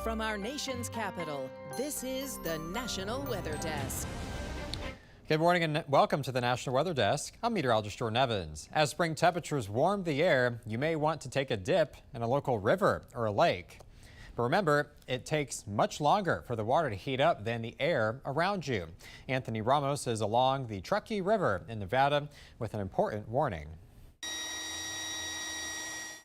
From our nation's capital, this is the National Weather Desk. Good morning and welcome to the National Weather Desk. I'm meteorologist Jordan Evans. As spring temperatures warm the air, you may want to take a dip in a local river or a lake. But remember, it takes much longer for the water to heat up than the air around you. Anthony Ramos is along the Truckee River in Nevada with an important warning.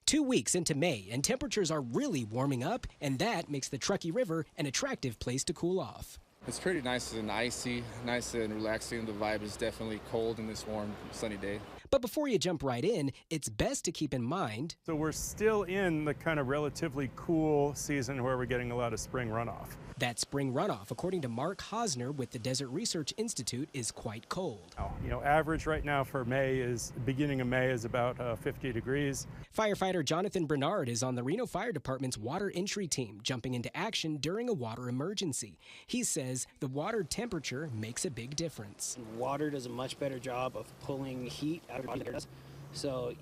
2 weeks into May, and temperatures are really warming up, and that makes the Truckee River an attractive place to cool off. It's pretty nice and icy, nice and relaxing. The vibe is definitely cold in this warm, sunny day. But before you jump right in, it's best to keep in mind. So we're still in the kind of relatively cool season where we're getting a lot of spring runoff. That spring runoff, according to Mark Hosner with the Desert Research Institute, is quite cold. Average right now for May is, beginning of May is about 50 degrees. Firefighter Jonathan Bernard is on the Reno Fire Department's water entry team, jumping into action during a water emergency. He says the water temperature makes a big difference. Water does a much better job of pulling heat out of your body. So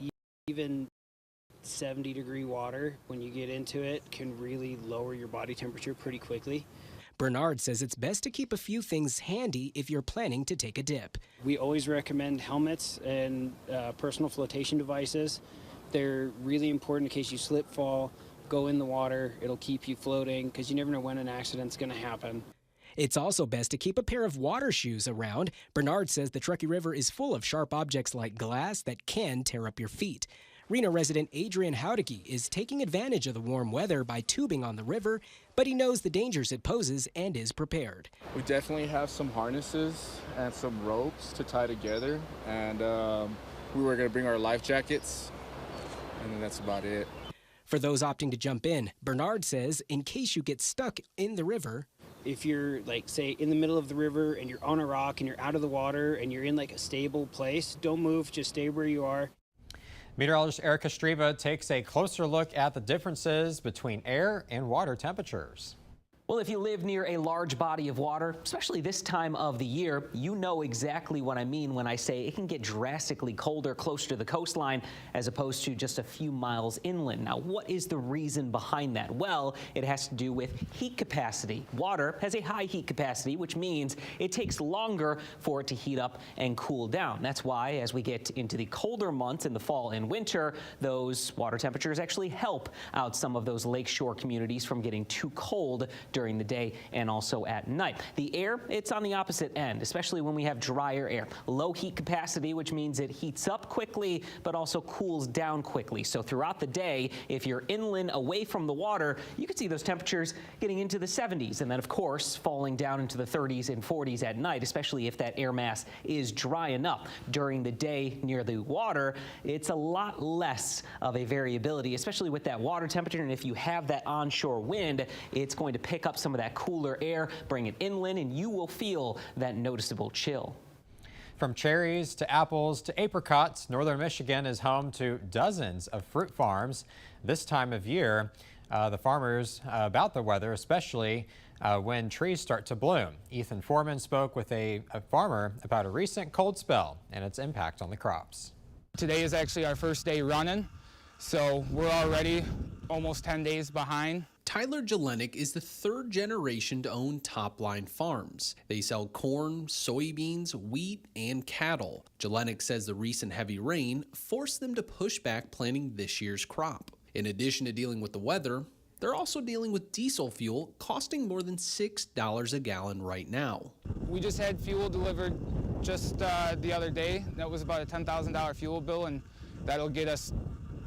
even 70-degree water, when you get into it, can really lower your body temperature pretty quickly. Bernard says it's best to keep a few things handy if you're planning to take a dip. We always recommend helmets and personal flotation devices. They're really important in case you slip, fall, go in the water. It'll keep you floating because you never know when an accident's going to happen. It's also best to keep a pair of water shoes around. Bernard says the Truckee River is full of sharp objects like glass that can tear up your feet. Reno resident Adrian Howdicke is taking advantage of the warm weather by tubing on the river, but he knows the dangers it poses and is prepared. We definitely have some harnesses and some ropes to tie together, and we were going to bring our life jackets, and then that's about it. For those opting to jump in, Bernard says in case you get stuck in the river, if you're, like, say, in the middle of the river and you're on a rock and you're out of the water and you're in, like, a stable place, don't move, just stay where you are. Meteorologist Erica Striva takes a closer look at the differences between air and water temperatures. Well, if you live near a large body of water, especially this time of the year, you know exactly what I mean when I say it can get drastically colder closer to the coastline as opposed to just a few miles inland. Now, what is the reason behind that? Well, it has to do with heat capacity. Water has a high heat capacity, which means it takes longer for it to heat up and cool down. That's why as we get into the colder months in the fall and winter, those water temperatures actually help out some of those lakeshore communities from getting too cold during the day and also at night. The air, it's on the opposite end, especially when we have drier air. Low heat capacity, which means it heats up quickly, but also cools down quickly. So throughout the day, if you're inland away from the water, you can see those temperatures getting into the 70s and then, of course, falling down into the 30s and 40s at night, especially if that air mass is dry enough. During the day near the water, it's a lot less of a variability, especially with that water temperature. And if you have that onshore wind, it's going to pick up some of that cooler air, bring it inland, and you will feel that noticeable chill. From cherries to apples to apricots, northern Michigan is home to dozens of fruit farms. This time of year, the farmers about the weather, especially when trees start to bloom. Ethan Foreman spoke with a farmer about a recent cold spell and its impact on the crops. Today is actually our first day running, so we're already almost 10 days behind. Tyler Jelenic is the third generation to own Topline Farms. They sell corn, soybeans, wheat, and cattle. Jelenic says the recent heavy rain forced them to push back planting this year's crop. In addition to dealing with the weather, they're also dealing with diesel fuel costing more than $6 a gallon right now. We just had fuel delivered just the other day. That was about a $10,000 fuel bill, and that'll get us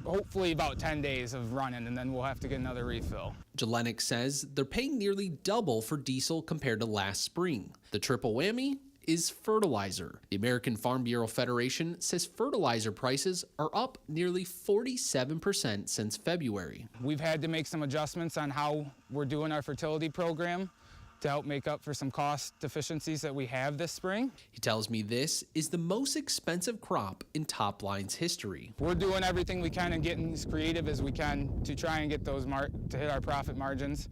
hopefully about 10 days of running, and then we'll have to get another refill. Jelenic says they're paying nearly double for diesel compared to last spring. The triple whammy is fertilizer. The American Farm Bureau Federation says fertilizer prices are up nearly 47% since February. We've had to make some adjustments on how we're doing our fertility program to help make up for some cost deficiencies that we have this spring. He tells me this is the most expensive crop in Topline's history. We're doing everything we can and getting as creative as we can to try and get those to hit our profit margins.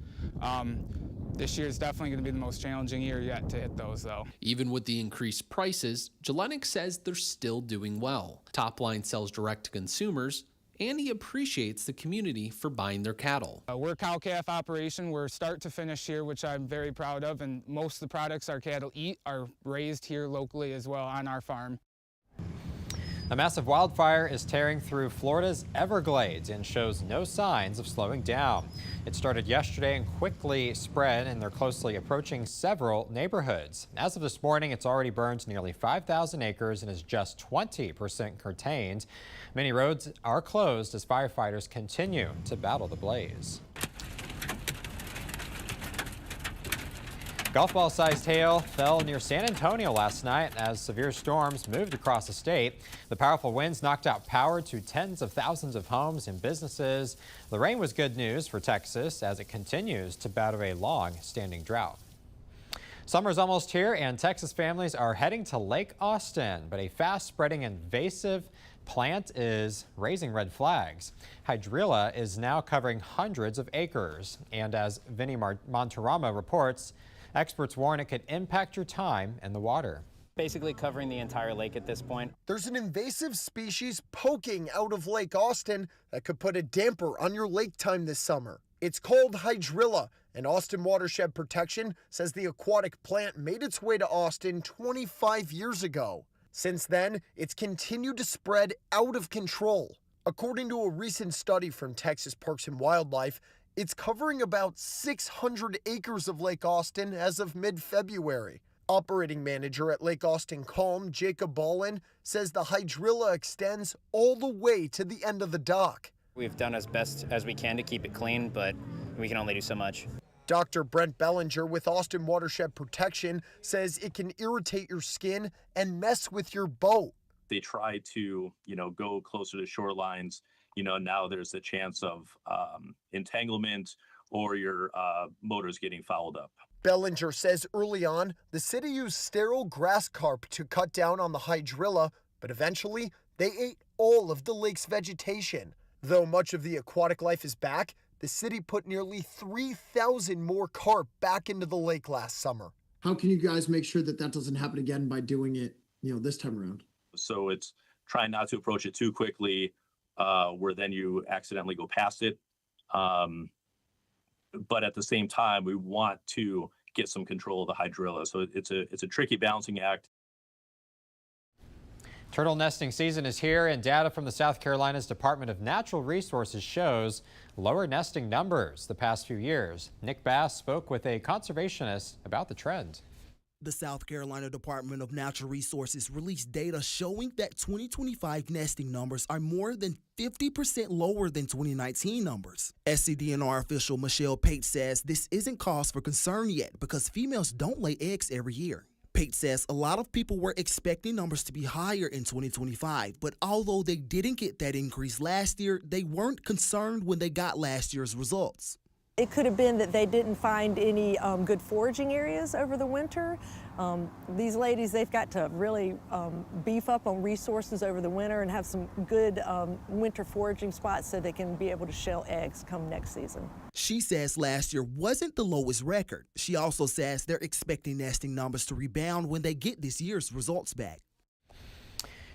This year is definitely going to be the most challenging year yet to hit those, though. Even with the increased prices, Jelenic says they're still doing well. Topline sells direct to consumers, and he appreciates the community for buying their cattle. We're a cow-calf operation. We're start to finish here, which I'm very proud of, and most of the products our cattle eat are raised here locally as well on our farm. A massive wildfire is tearing through Florida's Everglades and shows no signs of slowing down. It started yesterday and quickly spread, and they're closely approaching several neighborhoods. As of this morning, it's already burned nearly 5,000 acres and is just 20% contained. Many roads are closed as firefighters continue to battle the blaze. Golf ball-sized hail fell near San Antonio last night as severe storms moved across the state. The powerful winds knocked out power to tens of thousands of homes and businesses. The rain was good news for Texas as it continues to battle a long-standing drought. Summer's almost here and Texas families are heading to Lake Austin, but a fast-spreading invasive plant is raising red flags. Hydrilla is now covering hundreds of acres, and as Vinny Monterama reports, experts warn it could impact your time in the water. Basically covering the entire lake at this point. There's an invasive species poking out of Lake Austin that could put a damper on your lake time this summer. It's called Hydrilla, and Austin Watershed Protection says the aquatic plant made its way to Austin 25 years ago. Since then, it's continued to spread out of control. According to a recent study from Texas Parks and Wildlife, it's covering about 600 acres of Lake Austin as of mid-February. Operating manager at Lake Austin Calm, Jacob Ballin, says the hydrilla extends all the way to the end of the dock. We've done as best as we can to keep it clean, but we can only do so much. Dr. Brent Bellinger with Austin Watershed Protection says it can irritate your skin and mess with your boat. They try to, go closer to shorelines. Now there's a chance of entanglement or your motors getting fouled up. Bellinger says early on, the city used sterile grass carp to cut down on the hydrilla, but eventually they ate all of the lake's vegetation. Though much of the aquatic life is back, the city put nearly 3,000 more carp back into the lake last summer. How can you guys make sure that that doesn't happen again by doing it, this time around? So it's trying not to approach it too quickly, where then you accidentally go past it. But at the same time, we want to get some control of the hydrilla. So it's a tricky balancing act. Turtle nesting season is here, and data from the South Carolina's Department of Natural Resources shows lower nesting numbers the past few years. Nick Bass spoke with a conservationist about the trend. The South Carolina Department of Natural Resources released data showing that 2025 nesting numbers are more than 50% lower than 2019 numbers. SCDNR official Michelle Pate says this isn't cause for concern yet because females don't lay eggs every year. Pate says a lot of people were expecting numbers to be higher in 2025, but although they didn't get that increase last year, they weren't concerned when they got last year's results. It could have been that they didn't find any good foraging areas over the winter. These ladies, they've got to really beef up on resources over the winter and have some good winter foraging spots so they can be able to shell eggs come next season. She says last year wasn't the lowest record. She also says they're expecting nesting numbers to rebound when they get this year's results back.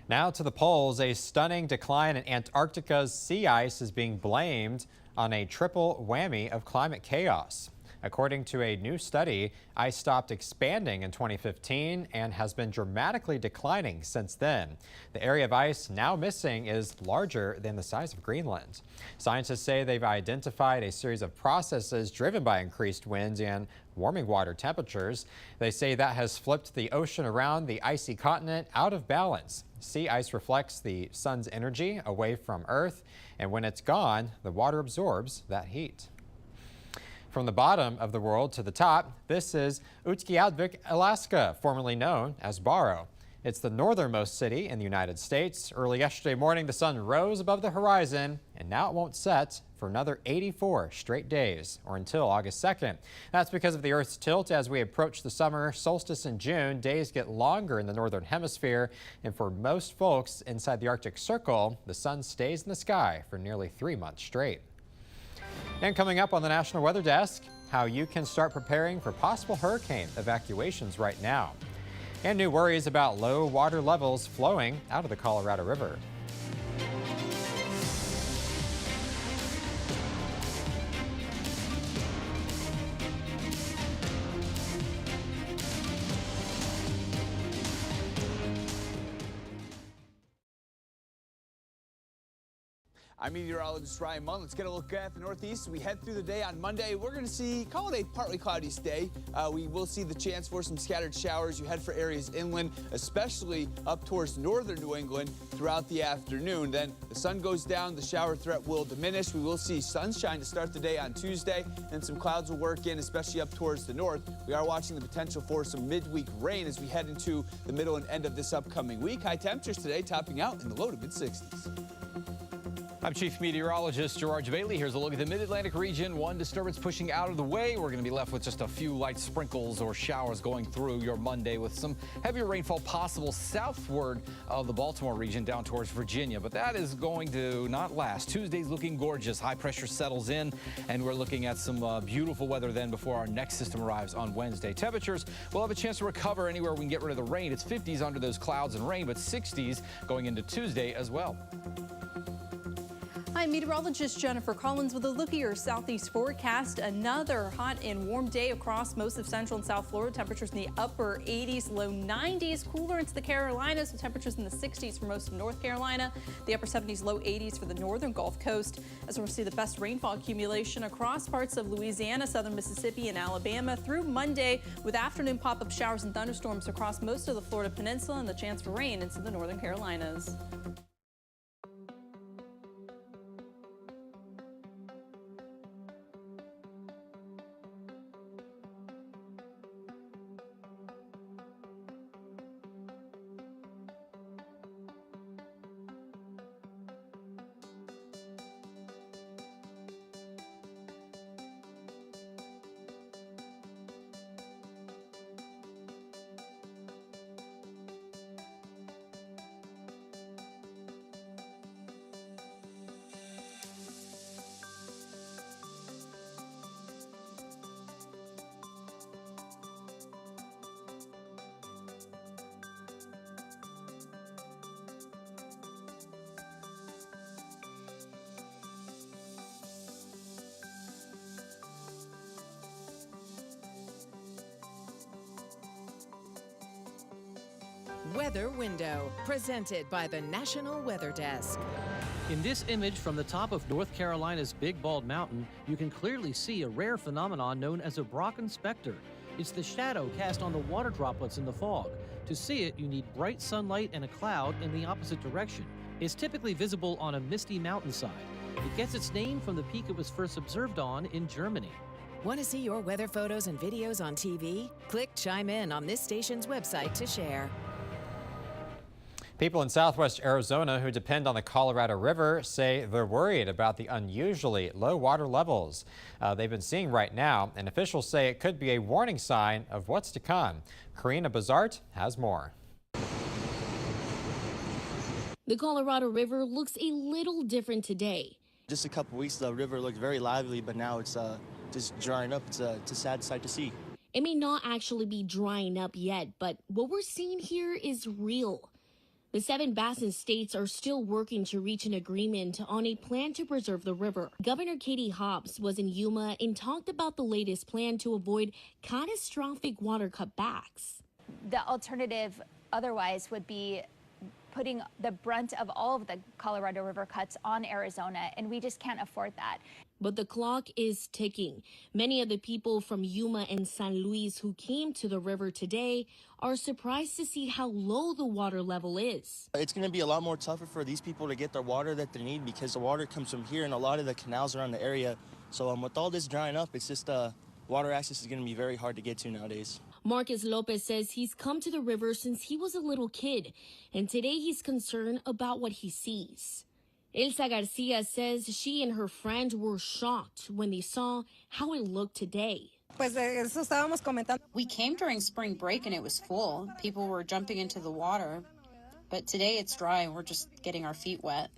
Now to the polls. A stunning decline in Antarctica's sea ice is being blamed on a triple whammy of climate chaos. According to a new study, ice stopped expanding in 2015 and has been dramatically declining since then. The area of ice now missing is larger than the size of Greenland. Scientists say they've identified a series of processes driven by increased winds and warming water temperatures. They say that has flipped the ocean around the icy continent out of balance. Sea ice reflects the sun's energy away from Earth, and when it's gone, the water absorbs that heat. From the bottom of the world to the top, this is Utqiagvik, Alaska, formerly known as Barrow. It's the northernmost city in the United States. Early yesterday morning, the sun rose above the horizon, and now it won't set for another 84 straight days, or until August 2nd. That's because of the Earth's tilt. As we approach the summer solstice in June, days get longer in the northern hemisphere, and for most folks inside the Arctic Circle, the sun stays in the sky for nearly 3 months straight. And coming up on the National Weather Desk, how you can start preparing for possible hurricane evacuations right now. And new worries about low water levels flowing out of the Colorado River. I'm meteorologist Ryan Munn. Let's get a look at the Northeast. We head through the day on Monday. We're going to see, call it a partly cloudy day. We will see the chance for some scattered showers. You head for areas inland, especially up towards northern New England throughout the afternoon. Then the sun goes down, the shower threat will diminish. We will see sunshine to start the day on Tuesday, and some clouds will work in, especially up towards the north. We are watching the potential for some midweek rain as we head into the middle and end of this upcoming week. High temperatures today topping out in the low to mid-60s. I'm Chief Meteorologist George Bailey. Here's a look at the mid-Atlantic region. One disturbance pushing out of the way. We're going to be left with just a few light sprinkles or showers going through your Monday with some heavier rainfall possible southward of the Baltimore region down towards Virginia. But that is going to not last. Tuesday's looking gorgeous. High pressure settles in, and we're looking at some beautiful weather then before our next system arrives on Wednesday. Temperatures will have a chance to recover anywhere we can get rid of the rain. It's 50s under those clouds and rain, but 60s going into Tuesday as well. Hi, meteorologist Jennifer Collins with a look at your southeast forecast. Another hot and warm day across most of central and south Florida. Temperatures in the upper 80s, low 90s. Cooler into the Carolinas with temperatures in the 60s for most of North Carolina. The upper 70s, low 80s for the northern Gulf Coast. As we'll see the best rainfall accumulation across parts of Louisiana, southern Mississippi, and Alabama through Monday, with afternoon pop-up showers and thunderstorms across most of the Florida Peninsula and the chance for rain into the northern Carolinas. Weather Window, presented by the National Weather Desk. In this image from the top of North Carolina's Big Bald Mountain, you can clearly see a rare phenomenon known as a Brocken specter. It's the shadow cast on the water droplets in the fog. To see it, you need bright sunlight and a cloud in the opposite direction. It's typically visible on a misty mountainside. It gets its name from the peak it was first observed on in Germany. Want to see your weather photos and videos on TV? Click Chime In on this station's website to share. People in southwest Arizona who depend on the Colorado River say they're worried about the unusually low water levels they've been seeing right now, and officials say it could be a warning sign of what's to come. Karina Bazart has more. The Colorado River looks a little different today. Just a couple weeks, the river looked very lively, but now it's just drying up. It's a sad sight to see. It may not actually be drying up yet, but what we're seeing here is real. The 7 basin states are still working to reach an agreement on a plan to preserve the river. Governor Katie Hobbs was in Yuma and talked about the latest plan to avoid catastrophic water cutbacks. The alternative otherwise would be putting the brunt of all of the Colorado River cuts on Arizona, and we just can't afford that. But the clock is ticking. Many of the people from Yuma and San Luis who came to the river today are surprised to see how low the water level is. It's going to be a lot more tougher for these people to get the water that they need because the water comes from here and a lot of the canals around the area. So with all this drying up, it's just water access is going to be very hard to get to nowadays. Marcus Lopez says he's come to the river since he was a little kid, and today he's concerned about what he sees. Elsa Garcia says she and her friend were shocked when they saw how it looked today. We came during spring break and it was full. People were jumping into the water. But today it's dry and we're just getting our feet wet.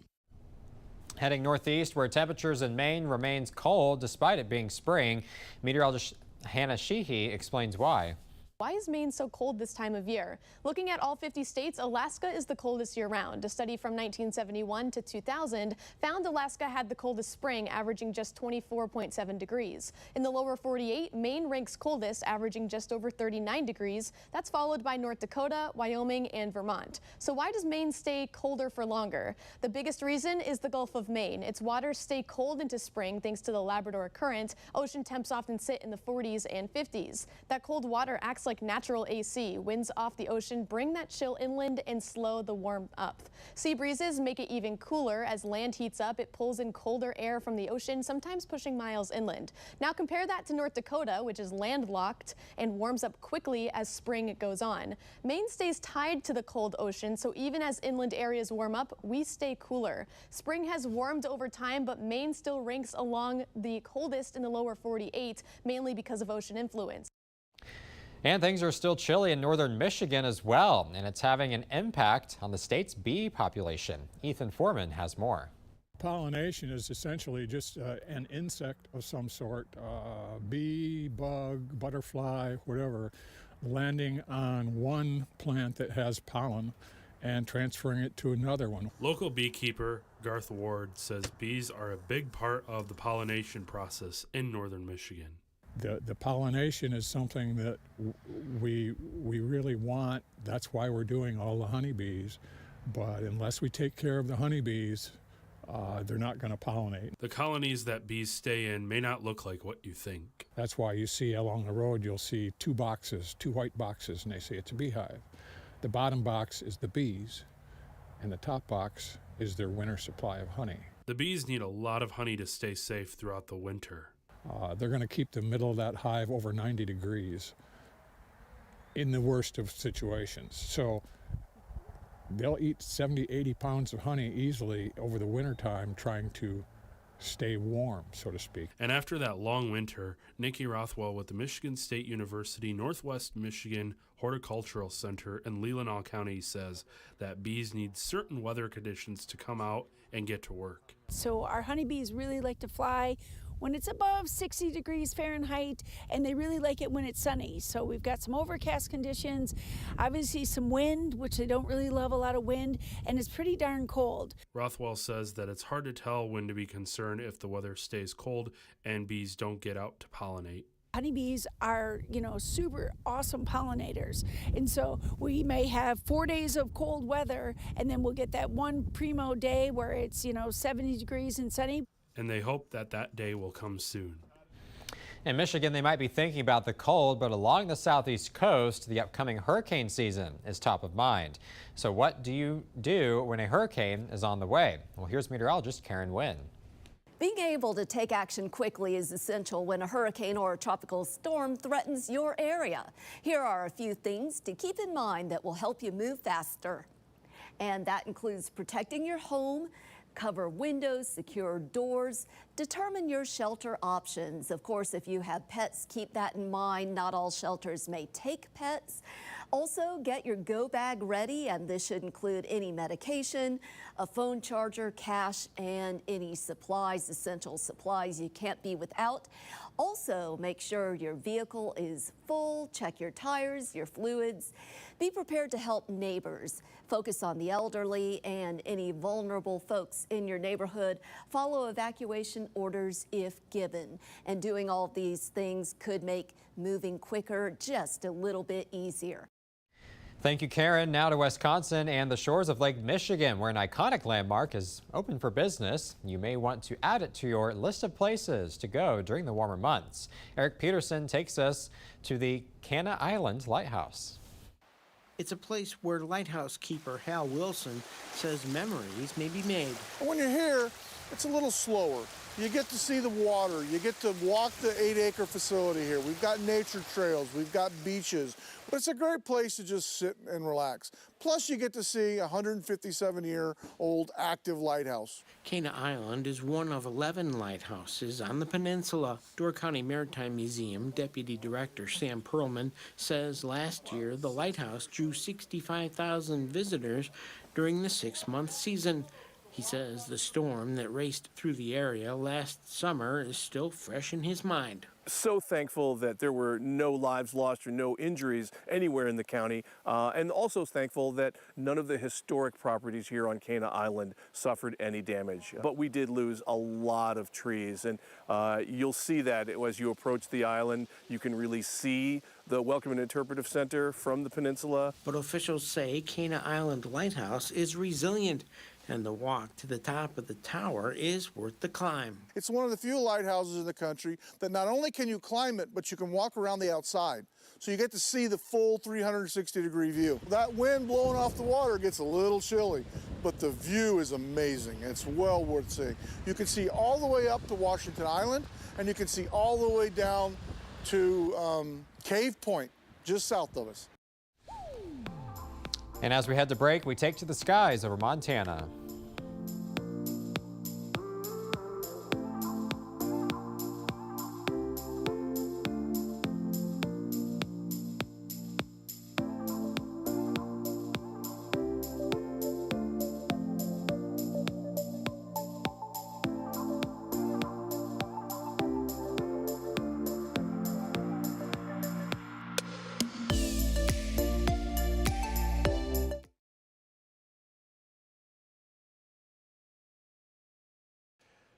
Heading northeast, where temperatures in Maine remains cold despite it being spring, meteorologist Hannah Sheehy explains why. Why is Maine so cold this time of year? Looking at all 50 states, Alaska is the coldest year-round. A study from 1971 to 2000 found Alaska had the coldest spring, averaging just 24.7 degrees. In the lower 48, Maine ranks coldest, averaging just over 39 degrees. That's followed by North Dakota, Wyoming, and Vermont. So why does Maine stay colder for longer? The biggest reason is the Gulf of Maine. Its waters stay cold into spring thanks to the Labrador Current. Ocean temps often sit in the 40s and 50s. That cold water acts like natural AC. Winds off the ocean bring that chill inland and slow the warm up. Sea breezes make it even cooler. As land heats up, it pulls in colder air from the ocean, sometimes pushing miles inland. Now compare that to North Dakota, which is landlocked and warms up quickly as spring goes on. Maine stays tied to the cold ocean, so even as inland areas warm up, we stay cooler. Spring has warmed over time, but Maine still ranks along the coldest in the lower 48, mainly because of ocean influence. And things are still chilly in northern Michigan as well, and it's having an impact on the state's bee population. Ethan Foreman has more. Pollination is essentially just an insect of some sort, bee, bug, butterfly, whatever, landing on one plant that has pollen and transferring it to another one. Local beekeeper Garth Ward says bees are a big part of the pollination process in northern Michigan. The pollination is something that we really want. That's why we're doing all the honeybees. But unless we take care of the honeybees, they're not going to pollinate. The colonies that bees stay in may not look like what you think. That's why you see along the road, you'll see two white boxes, and they say it's a beehive. The bottom box is the bees, and the top box is their winter supply of honey. The bees need a lot of honey to stay safe throughout the winter. They're going to keep the middle of that hive over 90 degrees in the worst of situations. So they'll eat 70, 80 pounds of honey easily over the wintertime trying to stay warm, so to speak. And after that long winter, Nikki Rothwell with the Michigan State University Northwest Michigan Horticultural Center in Leelanau County says that bees need certain weather conditions to come out and get to work. So our honeybees really like to fly when it's above 60 degrees Fahrenheit, and they really like it when it's sunny. So we've got some overcast conditions, obviously some wind, which they don't really love a lot of wind, and it's pretty darn cold. Rothwell says that it's hard to tell when to be concerned if the weather stays cold and bees don't get out to pollinate. Honeybees are, super awesome pollinators. And so we may have 4 days of cold weather, and then we'll get that one primo day where it's, 70 degrees and sunny. And they hope that that day will come soon. In Michigan, they might be thinking about the cold, but along the southeast coast, the upcoming hurricane season is top of mind. So what do you do when a hurricane is on the way? Well, here's meteorologist Karen Wynn. Being able to take action quickly is essential when a hurricane or a tropical storm threatens your area. Here are a few things to keep in mind that will help you move faster. And that includes protecting your home, cover windows, secure doors, determine your shelter options. Of course, if you have pets, keep that in mind. Not all shelters may take pets. Also, get your go bag ready, and this should include any medication, a phone charger, cash, and any supplies, essential supplies you can't be without. Also, make sure your vehicle is full, check your tires, your fluids. Be prepared to help neighbors. Focus on the elderly and any vulnerable folks in your neighborhood. Follow evacuation orders if given. And doing all these things could make moving quicker just a little bit easier. Thank you, Karen. Now to Wisconsin and the shores of Lake Michigan, where an iconic landmark is open for business. You may want to add it to your list of places to go during the warmer months. Eric Peterson takes us to the Canna Island Lighthouse. It's a place where lighthouse keeper Hal Wilson says memories may be made. When you're here, it's a little slower. You get to see the water. You get to walk the 8-acre facility here. We've got nature trails. We've got beaches. But it's a great place to just sit and relax. Plus, you get to see a 157-year-old active lighthouse. Canna Island is one of 11 lighthouses on the peninsula. Door County Maritime Museum Deputy Director Sam Perlman says last year the lighthouse drew 65,000 visitors during the 6-month season. He says the storm that raced through the area last summer is still fresh in his mind. so thankful that there were no lives lost or no injuries anywhere in the county, and also thankful that none of the historic properties here on Cana Island suffered any damage. But we did lose a lot of trees, and you'll see that as you approach the island. You can really see the Welcome and Interpretive Center from the peninsula. But officials say Cana Island Lighthouse is resilient, and the walk to the top of the tower is worth the climb. It's one of the few lighthouses in the country that not only can you climb it, but you can walk around the outside. So you get to see the full 360-degree view. That wind blowing off the water gets a little chilly, but the view is amazing. It's well worth seeing. You can see all the way up to Washington Island, and you can see all the way down to Cave Point, just south of us. And as we head to break, we take to the skies over Montana.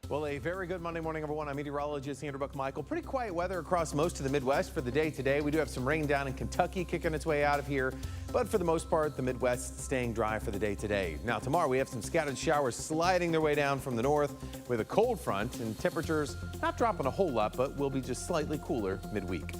Well, a very good Monday morning, everyone. I'm meteorologist Andrew Buckmichael. Pretty quiet weather across most of the Midwest for the day today. We do have some rain down in Kentucky kicking its way out of here, but for the most part, the Midwest staying dry for the day today. Now, tomorrow we have some scattered showers sliding their way down from the north with a cold front, and temperatures not dropping a whole lot, but will be just slightly cooler midweek.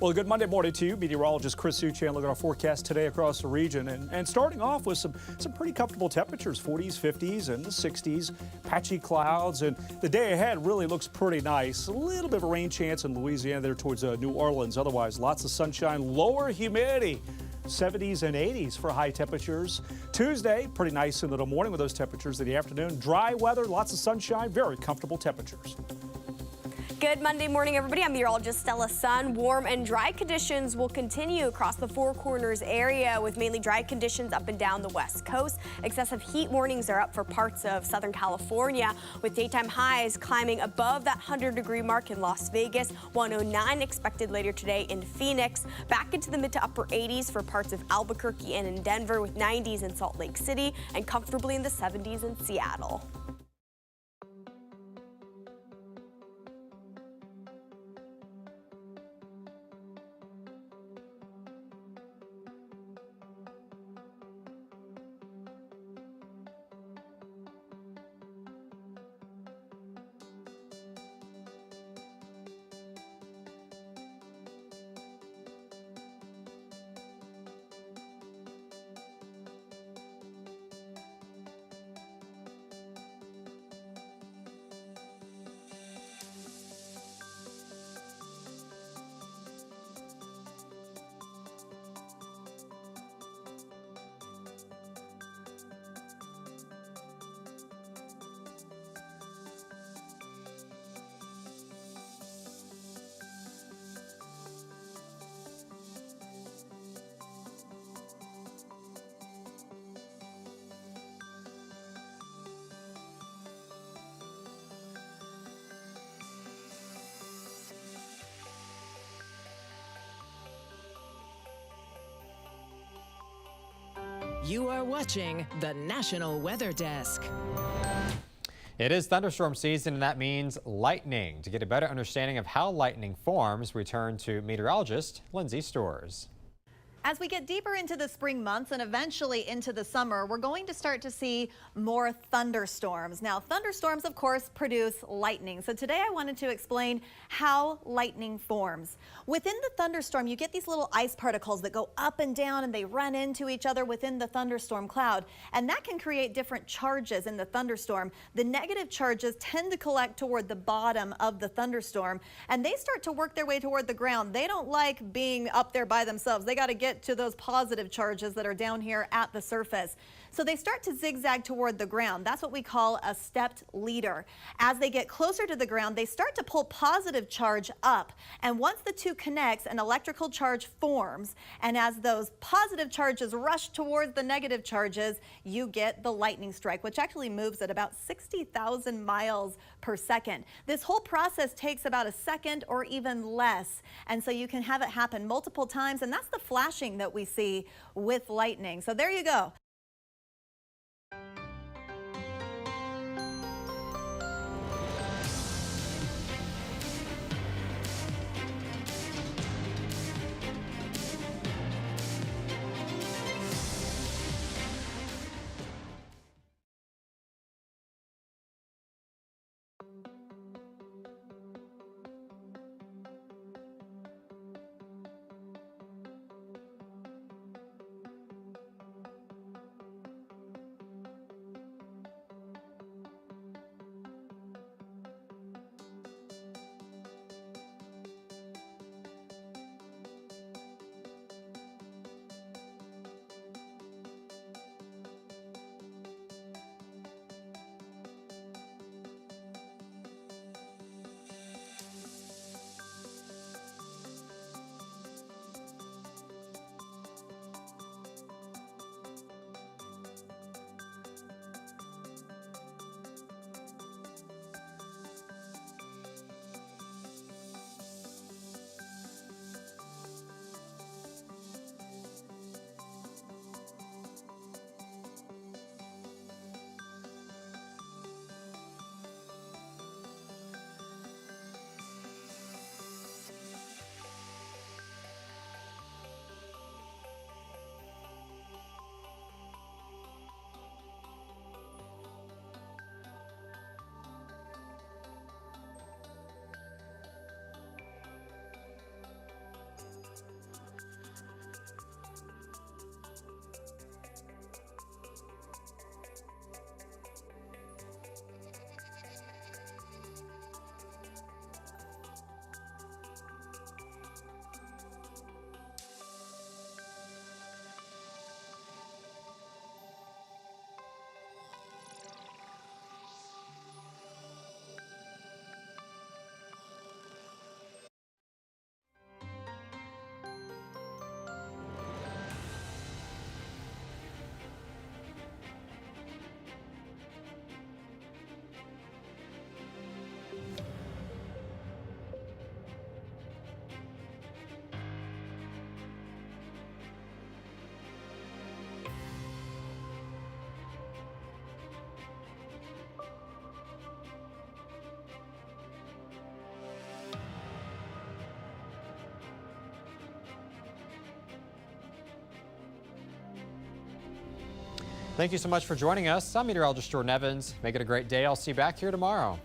Well, good Monday morning to you. Meteorologist Chris Suchan looking at our forecast today across the region and starting off with some pretty comfortable temperatures, 40s, 50s, and the 60s, patchy clouds, and the day ahead really looks pretty nice. A little bit of a rain chance in Louisiana there towards New Orleans. Otherwise, lots of sunshine, lower humidity. 70s and 80s for high temperatures. Tuesday, pretty nice in the morning with those temperatures in the afternoon. Dry weather, lots of sunshine, very comfortable temperatures. Good Monday morning, everybody. I'm meteorologist Stella Sun. Warm and dry conditions will continue across the Four Corners area with mainly dry conditions up and down the west coast. Excessive heat warnings are up for parts of Southern California with daytime highs climbing above that 100-degree mark in Las Vegas. 109 expected later today in Phoenix. Back into the mid to upper 80s for parts of Albuquerque and in Denver with 90s in Salt Lake City and comfortably in the 70s in Seattle. You are watching the National Weather Desk. It is thunderstorm season, and that means lightning. To get a better understanding of how lightning forms, we turn to meteorologist Lindsay Storrs. As we get deeper into the spring months and eventually into the summer, we're going to start to see more thunderstorms. Now, thunderstorms, of course, produce lightning. So today I wanted to explain how lightning forms. Within the thunderstorm, you get these little ice particles that go up and down and they run into each other within the thunderstorm cloud. And that can create different charges in the thunderstorm. The negative charges tend to collect toward the bottom of the thunderstorm, and they start to work their way toward the ground. They don't like being up there by themselves. They got to get get to those positive charges that are down here at the surface. So they start to zigzag toward the ground. That's what we call a stepped leader. As they get closer to the ground, they start to pull positive charge up. And once the two connects, an electrical charge forms. And as those positive charges rush towards the negative charges, you get the lightning strike, which actually moves at about 60,000 miles per second. This whole process takes about a second or even less. And so you can have it happen multiple times. And that's the flashing that we see with lightning. So there you go. Thank you so much for joining us. I'm meteorologist Jordan Evans. Make it a great day. I'll see you back here tomorrow.